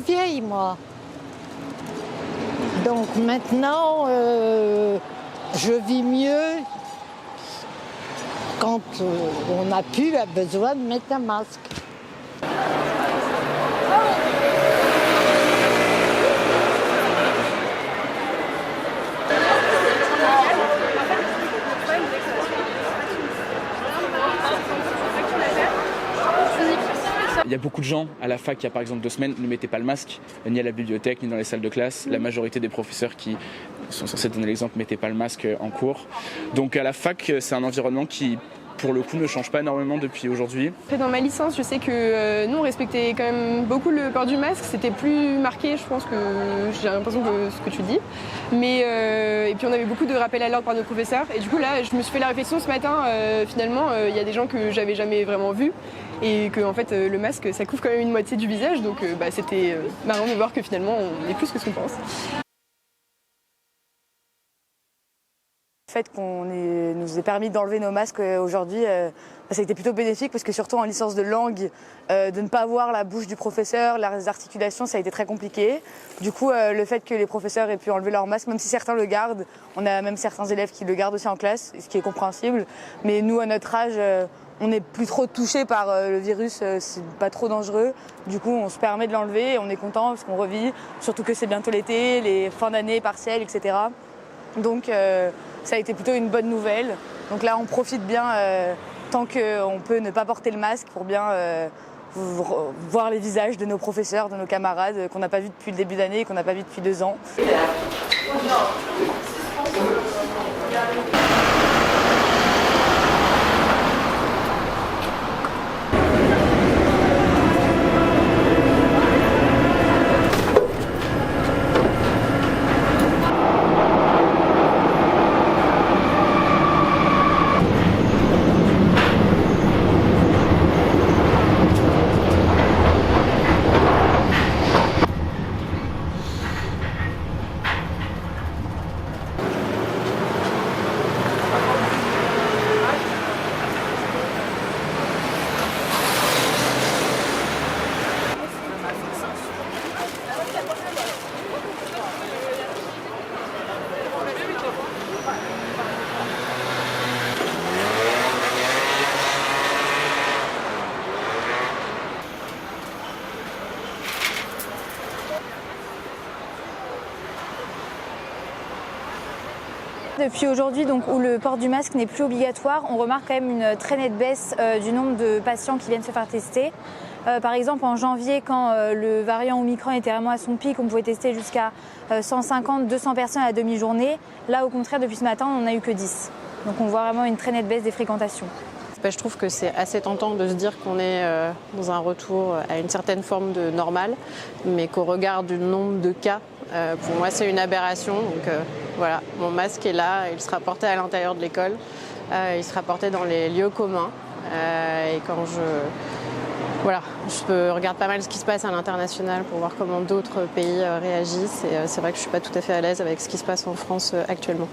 vieille, moi. Donc maintenant, je vis mieux quand on n'a plus besoin de mettre un masque. Il y a beaucoup de gens à la fac, il y a par exemple 2 semaines, ne mettaient pas le masque, ni à la bibliothèque, ni dans les salles de classe. La majorité des professeurs qui sont censés donner l'exemple ne mettaient pas le masque en cours. Donc à la fac, c'est un environnement qui, pour le coup, ne change pas énormément depuis aujourd'hui. Dans ma licence, je sais que nous, on respectait quand même beaucoup le port du masque. C'était plus marqué, je pense, que j'ai l'impression que ce que tu dis. Et puis on avait beaucoup de rappels à l'ordre par nos professeurs. Et du coup, là, je me suis fait la réflexion ce matin. Finalement, il y a des gens que j'avais jamais vraiment vus. Et que en fait, le masque, ça couvre quand même une moitié du visage. Donc c'était marrant de voir que finalement, on est plus que ce qu'on pense. Le fait nous ait permis d'enlever nos masques aujourd'hui, ça a été plutôt bénéfique parce que surtout en licence de langue, de ne pas voir la bouche du professeur, les articulations, ça a été très compliqué. Du coup, le fait que les professeurs aient pu enlever leur masque, même si certains le gardent, on a même certains élèves qui le gardent aussi en classe, ce qui est compréhensible. Mais nous, à notre âge, on n'est plus trop touché par le virus, c'est pas trop dangereux. Du coup, on se permet de l'enlever et on est content parce qu'on revit, surtout que c'est bientôt l'été, les fins d'année partielles, etc. Donc ça a été plutôt une bonne nouvelle. Donc là, on profite bien tant qu'on peut ne pas porter le masque pour bien voir les visages de nos professeurs, de nos camarades qu'on n'a pas vus depuis le début d'année et qu'on n'a pas vus depuis 2 ans. Depuis aujourd'hui, donc, où le port du masque n'est plus obligatoire, on remarque quand même une très nette baisse du nombre de patients qui viennent se faire tester. Par exemple, en janvier, quand le variant Omicron était vraiment à son pic, on pouvait tester jusqu'à 150-200 personnes à la demi-journée. Là, au contraire, depuis ce matin, on n'en a eu que 10. Donc on voit vraiment une très nette baisse des fréquentations. Je trouve que c'est assez tentant de se dire qu'on est dans un retour à une certaine forme de normal, mais qu'au regard du nombre de cas, pour moi c'est une aberration. Donc voilà, mon masque est là, il sera porté à l'intérieur de l'école, il sera porté dans les lieux communs. Et quand je regarde pas mal ce qui se passe à l'international pour voir comment d'autres pays réagissent. Et c'est vrai que je ne suis pas tout à fait à l'aise avec ce qui se passe en France actuellement.